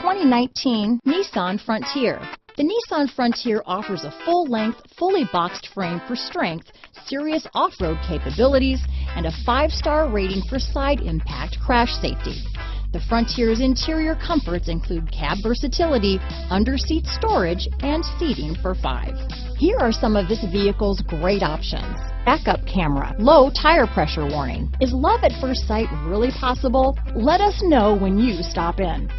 2019 Nissan Frontier. The Nissan Frontier offers a full-length, fully boxed frame for strength, serious off-road capabilities, and a 5-star rating for side impact crash safety. The Frontier's interior comforts include cab versatility, under-seat storage, and seating for 5. Here are some of this vehicle's great options: backup camera, low tire pressure warning. Is love at first sight really possible? Let us know when you stop in.